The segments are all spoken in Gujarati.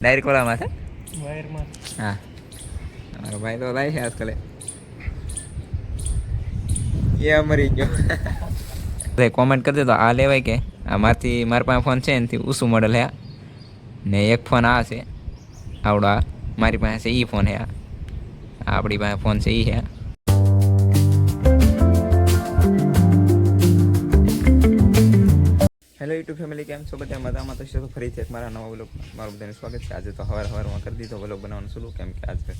ડાયરેક્ટ ઓલામાં છે વાયરમાં. હા મારો ભાઈ તો લાય છે આજકાલ એ મરી ગયો કોમેન્ટ કરી દે તો આ લેવાય કે આમાંથી મારા પાસે ફોન છે એનાથી ઉસું મોડલ હે ને એક ફોન આ છે આવડો આ મારી પાસે છે એ ફોન હે આપણી પાસે ફોન છે એ હે હેલો યુટ્યુબ ફેમિલી કેમ છો બધા મજામાં તો છે તો ફરીથી એક મારા નવા વ્લોગમાં મારું બધાનું સ્વાગત છે આજે તો સવારમાં કરી દીધો વ્લોગ બનાવવાનું શરૂ કેમ કે આજે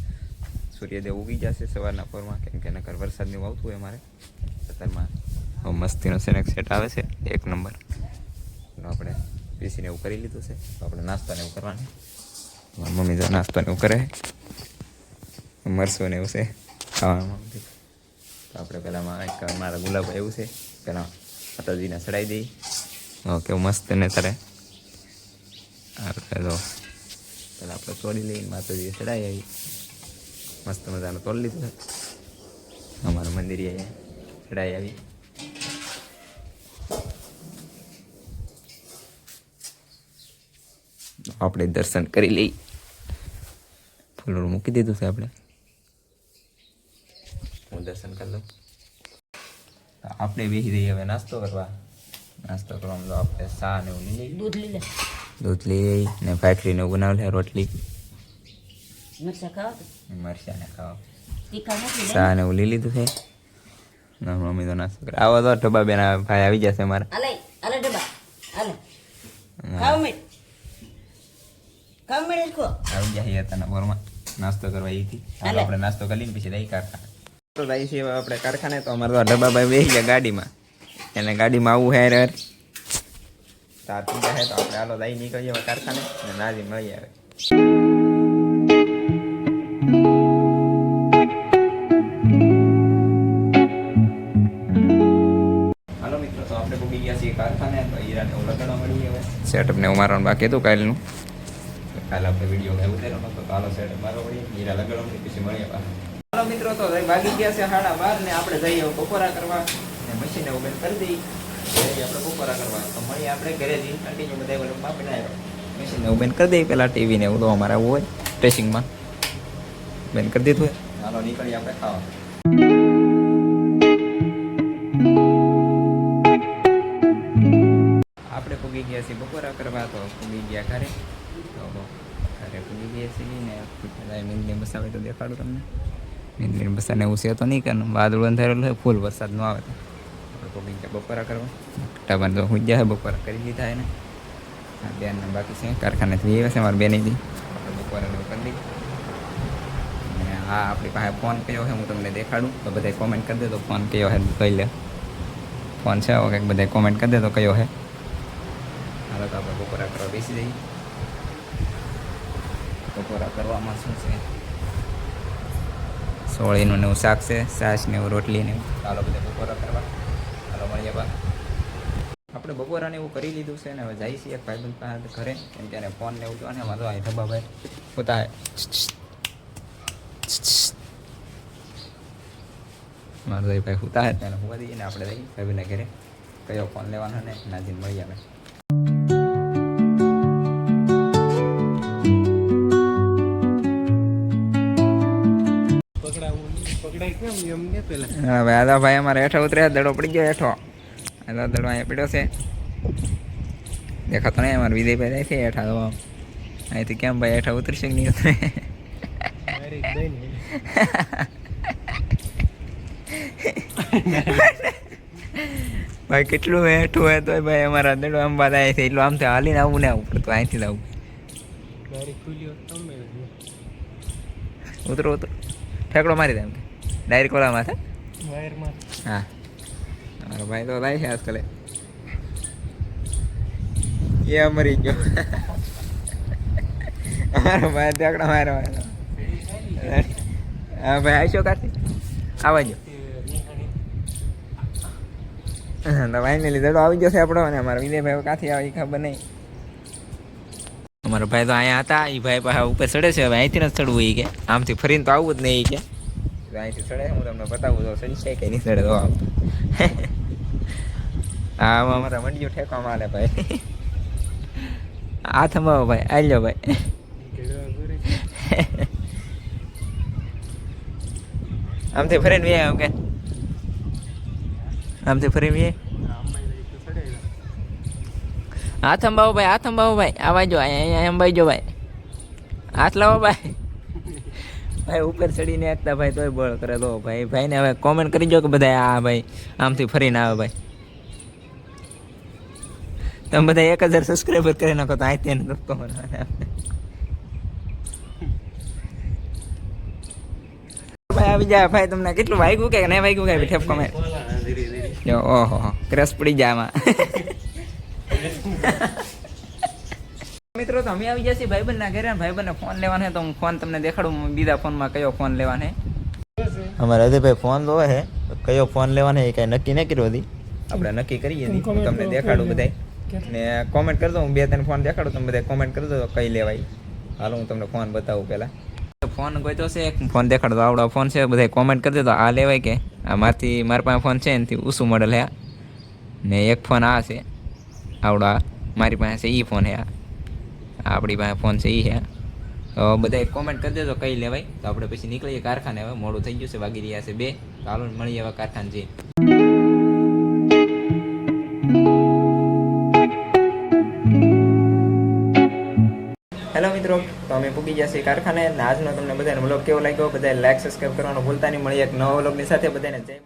સૂર્યદેવ ઉગી જશે સવારના પોરમાં કેમ કે નકર વરસાદનું આવતું હોય મારે અત્યારમાં મસ્તીનો સેનેક સેટ આવે છે એક નંબર આપણે પીસીને એવું કરી લીધું છે તો આપણે નાસ્તાને એવું કરવાનું મારી મમ્મી તો નાસ્તાને એવું કરે મરસો ને એવું છે ખાવામાં તો આપણે પહેલાં એક મારા ગુલાબ એવું છે પહેલાં માતાજીને ચડાવી દઈએ કેવું મસ્ત ને તારે આપણે તો પેલા આપણે તોડી લઈને માતાજીએ ચડાવી આવી મસ્ત મજાનું તોડી લીધું અમારા મંદિરે ચડાવી આવી આપણે દર્શન કરી લઈ ફૂલ મૂકી દીધું છે આપણે હું દર્શન કરી લઉં આપણે બેસી દઈએ હવે નાસ્તો કરવામાં તો આપણે ચા ને એવું લઈ લઈએ દૂધ લઈ લઈ ને ભાખરીને એવું બનાવી લે રોટલી મરચાં ને ખાવા ચા ને એવું લઈ લીધું છે મમ્મી તો નાસ્તો કરે આવો તો ઢબા બેન ભાઈ આવી જશે મારા આવી જાય હતા બોરમાં નાસ્તો કરવા એથી આપણે નાસ્તો કરીને પછી દઈ કારખાને તો દઈ છે આપણે કારખાને તો અમારે તો ઢબા ભાઈ બેસી ગયા ગાડીમાં એને ગાડીમાં આવું હે યાર તાર પીતા હે તો આપણે હાલો દઈ નીકળીએ હવે કારખાને અને નાજી મળી આવે હાલો મિત્રો તો આપણે પૂગી ગયા છીએ કારખાને તો હીરાને એવું લગાડવા મળી હવે સેટઅપને એવું મારવાનું બાકી હતું કાલનું કાલે આપણે વિડીયો કાંઈ ઉતાર્યો નતો તો હાલો સેટઅપ મારવા પડીએ હીરા લગાડવા પછી મળીએ પાછા હાલો મિત્રો તો વાગી ગયા છે 12:30 ને આપણે જઈએ બપોરા કરવા મશીન એવું બંધ કરી દઈએ આપણે બપોરા કરવા તો મળીએ આપણે ઘરે જઈને કન્ટિન્યુ બધા વ્લોગમાં બનાવ્યો મશીન એવું બંધ કરી દઈએ પહેલાં ટીવીને એવું તો અમારે આવું હોય ટેસ્ટિંગમાં બંધ કરી દીધું હોય હાલો નીકળીએ આપણે ખાવા આપણે પૂગી ગયા છીએ બપોરા કરવા તો પૂગી ગયા ઘરે તો ઘરે પૂગી ગયા છીએ ને મીંદની બસ આવે તો દેખાડું તમને મીંદની બસાને એવું છે તો નહીં કરવાનું વાદળ બંધાયેલું હોય ફૂલ વરસાદ ન આવે તો આપણે ગયા બપોરા કરવા ટાબાને તો હું જાય બપોરા કરી લીધા એને બેનને બાકી છે કારખાનેથી એવા છે મારા બેનીથી આપણે બપોરા કરી દીધી અને હા આપણી પાસે ફોન કયો છે હું તમને દેખાડું તો બધા કોમેન્ટ કરી દે તો ફોન કયો છે કહી લે ફોન છે કંઈક બધા કોમેન્ટ કરી દે તો કયો છે હાલો તો આપણે બપોરા કરવા બેસી જઈએ બપોરા કરવામાં શું છે સોળીનું ને એવું શાક છે છાશ ને એવું રોટલી ને એવું ચાલો બધા બપોરા કરવા ચાલો મળીએ બા આપણે બપોરાને એવું કરી લીધું છે ને હવે જાય છીએ એક ભાઈબંધ પાસે ઘરે કેમ કે એને ફોન ને એવું જોવા ને વાંધો આવે ધબ્બાભાઈ પોતા મારો ભાઈ હોતા હે તેને હોવા દઈએ ને આપણે જઈએ ભાઈબંધના ઘરે કયો ફોન લેવાનો ને નાજીને મળી આવે હવે આદા ભાઈ અમારે હેઠો ઉતરે દડો પડી ગયો હેઠો આદા દડો અહીંયા પીડ્યો છે દેખાતો નહીં અમારે વિજયભાઈ જાય છે હેઠા તો અહીંથી કેમ ભાઈ હેઠા ઉતરશે કે નહીં ઉતરે ભાઈ કેટલું હેઠું હોય તો ભાઈ અમારા દડો આમ બાદ આવે છે એટલું આમથી હાલીને આવું ને આવું પડતું અહીંથી જ આવું ઉતરો ઉતરો ઠેકડો મારી દે એમ ડાયરેક્ટ ઓલામાં છે હા મારો ભાઈ તો લાય છે આજકાલ એ મરી ગયો અમારો ભાઈ ઠેકડો માર્યો હા ભાઈ આવશો કાથી આવવા જો તો ફાઇનલી દડો આવી જશે આપણો અને અમારા વિજયભાઈ કાથી આવે ખબર નહીં અમારો ભાઈ તો અહીંયા હતા એ ભાઈ પાસે ઉપર ચડે છે હવે અહીંથી નથી ચડવું એ કે આમથી ફરીને તો આવવું જ નહીં કે અહીંથી ચડે હું તમને બતાવું તો ચડશે કે નહીં ચડે તો આવતું હા અમારા મંડીઓ ઠેકવામાં આલે ભાઈ આ થંભાવો ભાઈ આલ્યો ભાઈ આમથી ફરીને વે આમ કે આમથી ફરીને વે હાથ અંબાવો ભાઈ આવા જો અહીંયા અંબાઈ જો ભાઈ હાથ લાવો ભાઈ ભાઈ ઉપર ચડીને એકતા ભાઈ તોય બળ કરે તો ભાઈને હવે કોમેન્ટ કરી જો કે બધા આ ભાઈ આમથી ફરીને આવે ભાઈ તમે બધા 1000 સબસ્ક્રાઈબર કરી નાખો તો આઈ તેને કરતો ભાઈ આવી જાય ભાઈ તમને કેટલું વાગ્યું કે નહીં વાગ્યું કે ઠેપ કોમેન્ટ જો ઓહો ક્રેશ પડી જાય આમાં મિત્રો તો અમે આવી જશે ભાઈબંધના ઘરે ભાઈબંધને ફોન લેવાનો છે તો હું ફોન તમને દેખાડું બીજા ફોનમાં કયો ફોન લેવાનો છે અમારે હૃદયભાઈ ફોન જોવે છે કયો ફોન લેવાનો એ કાંઈ નક્કી ન કર્યો હતી આપણે નક્કી કરીએ હું તમને દેખાડું બધાય ને કોમેન્ટ કરી દો હું 2-3 ફોન દેખાડું તમે બધા કોમેન્ટ કરી દો કઈ લેવાય હાલો હું તમને ફોન બતાવું પહેલાં ફોન ગોતો છે એક ફોન દેખાડો તો આવડો ફોન છે બધા કોમેન્ટ કરી દો તો આ લેવાય કે આ મારા પાસે ફોન છે એનાથી ઊંચું મોડલ હે ને એક ફોન આ છે આવડો મારી પાસે છે એ ફોન હે આપણી પાસે ફોન છે એ હે તો બધા કોમેન્ટ કરી દેજો કઈ લેવાય તો આપણે પછી નીકળીએ કારખાને હવે મોડું થઈ ગયું છે વાગી રહ્યા છે 2 ચાલો મળીએ હવે કારખાને જઈએ હેલો મિત્રો તો અમે પૂગી ગયા છીએ કારખાને આજનો તમને બધાને વ્લોગ કેવો લાગ્યો બધા લાઈક સબસ્ક્રાઈબ કરવાનું ભૂલતા નહીં મળીએ એક નવો વ્લોગની સાથે બધાને જય